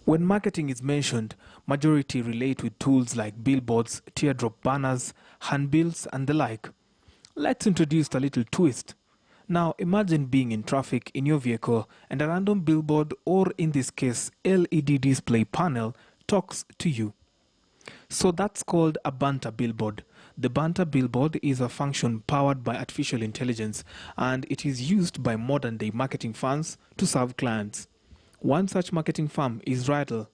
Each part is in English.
When marketing is mentioned, majority relate with tools like billboards, teardrop banners, handbills, and the like. Let's introduce a little twist. Now imagine being in traffic in your vehicle and a random billboard, or in this case LED display panel, talks to you. So that's called a Banter billboard. The Banter billboard is a function powered by artificial intelligence, and it is used by modern-day marketing firms to serve clients. One such marketing firm is Rattle.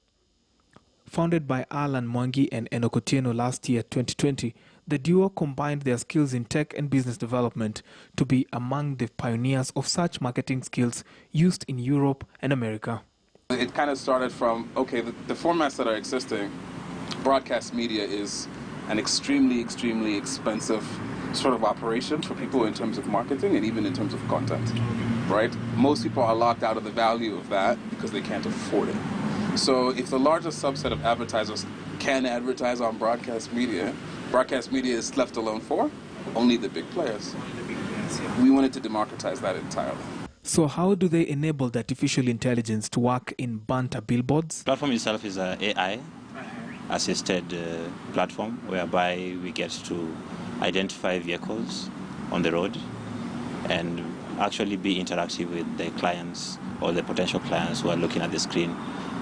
Founded by Alan Mwangi and Enoch Otieno last year, 2020, the duo combined their skills in tech and business development to be among the pioneers of such marketing skills used in Europe and America. It kind of started from, okay, the formats that are existing, broadcast media is an extremely expensive sort of operation for people in terms of marketing and even in terms of content, right? Most people are locked out of the value of that because they can't afford it. So if the largest subset of advertisers can advertise on broadcast media is left alone for only the big players. We wanted to democratize that entirely. So how do they enable the artificial intelligence to work in Banter billboards? The platform itself is an AI-assisted platform whereby we get to identify vehicles on the road and actually be interactive with the clients or the potential clients who are looking at the screen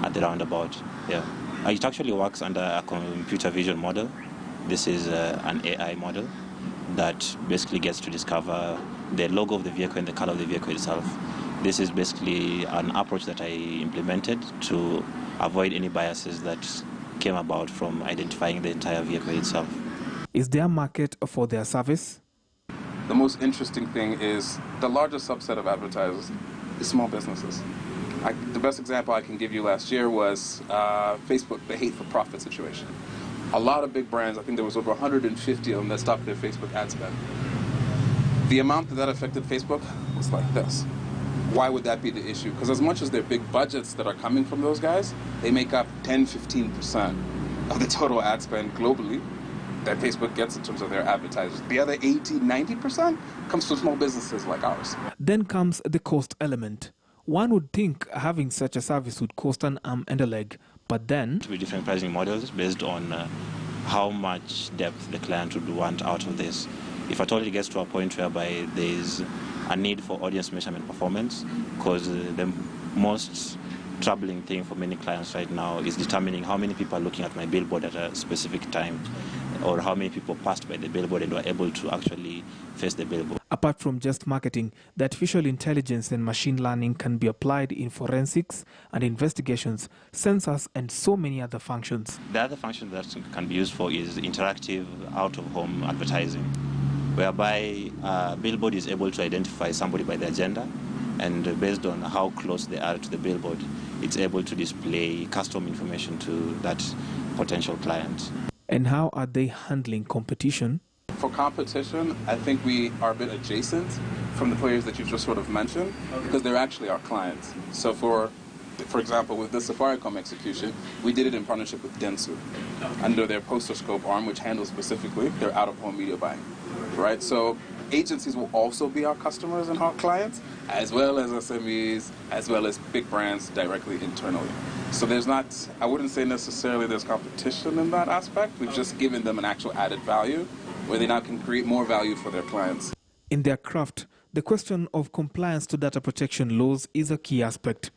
at the roundabout. Yeah. It actually works under a computer vision model. This is an AI model that basically gets to discover the logo of the vehicle and the color of the vehicle itself. This is basically an approach that I implemented to avoid any biases that came about from identifying the entire vehicle itself. Is there a market for their service? The most interesting thing is the largest subset of advertisers is small businesses. The best example I can give you last year was Facebook, the hate for profit situation. A lot of big brands, I think there was over 150 of them that stopped their Facebook ad spend. The amount that affected Facebook was like this. Why would that be the issue? Because as much as they're big budgets that are coming from those guys, they make up 10-15% of the total ad spend globally that Facebook gets in terms of their advertisers. The other 80-90% comes from small businesses like ours. Then comes the cost element. One would think having such a service would cost an arm and a leg, but then... To be different pricing models based on how much depth the client would want out of this. If at all it gets to a point whereby there is a need for audience measurement performance, because the most troubling thing for many clients right now is determining how many people are looking at my billboard at a specific time, or how many people passed by the billboard and were able to actually face the billboard. Apart from just marketing, the artificial intelligence and machine learning can be applied in forensics and investigations, sensors, and so many other functions. The other function that can be used for is interactive out-of-home advertising, whereby a billboard is able to identify somebody by their gender, and based on how close they are to the billboard, it's able to display custom information to that potential client. And how are they handling competition? For competition, I think we are a bit adjacent from the players that you just sort of mentioned, because they're actually our clients. So for example, with the Safaricom execution, we did it in partnership with Dentsu, under their poster scope arm, which handles specifically their out-of-home media buying, right? So agencies will also be our customers and our clients, as well as SMEs, as well as big brands directly internally. So there's not, I wouldn't say necessarily there's competition in that aspect. We've just given them an actual added value where they now can create more value for their clients. In their craft, the question of compliance to data protection laws is a key aspect.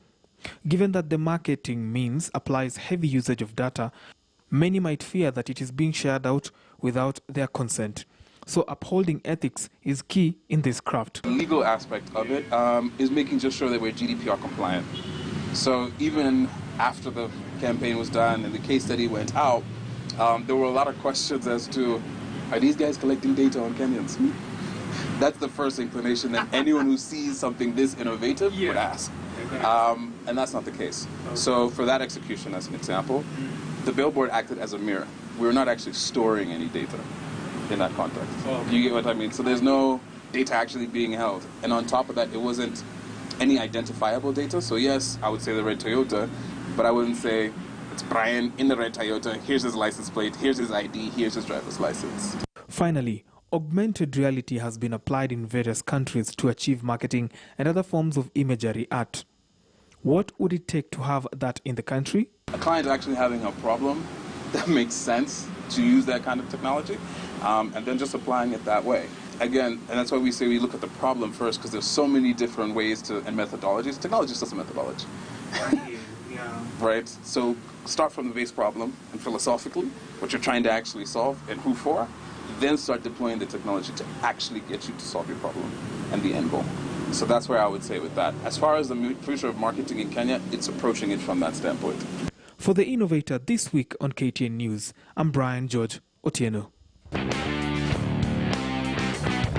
Given that the marketing means applies heavy usage of data, many might fear that it is being shared out without their consent. So upholding ethics is key in this craft. The legal aspect of it is making just sure that we're GDPR compliant. So even after the campaign was done and the case study went out, there were a lot of questions as to, are these guys collecting data on Kenyans? That's the first inclination that anyone who sees something this innovative would ask. And that's not the case. So for that execution, as an example, the billboard acted as a mirror. We were not actually storing any data in that context. You get what I mean? So there's no data actually being held. And on top of that, it wasn't any identifiable data. So yes, I would say the red Toyota, but I wouldn't say it's Brian in the red Toyota, here's his license plate, here's his ID, here's his driver's license. Finally, augmented reality has been applied in various countries to achieve marketing and other forms of imagery art. What would it take to have that in the country? A client actually having a problem that makes sense to use that kind of technology, and then just applying it that way. Again, and that's why we say we look at the problem first, because there's so many different ways to and methodologies. Technology is just a methodology. Right? So start from the base problem and philosophically, what you're trying to actually solve and who for, then start deploying the technology to actually get you to solve your problem and the end goal. So that's where I would say with that. As far as the future of marketing in Kenya, it's approaching it from that standpoint. For The Innovator this week on KTN News, I'm Brian George Otieno.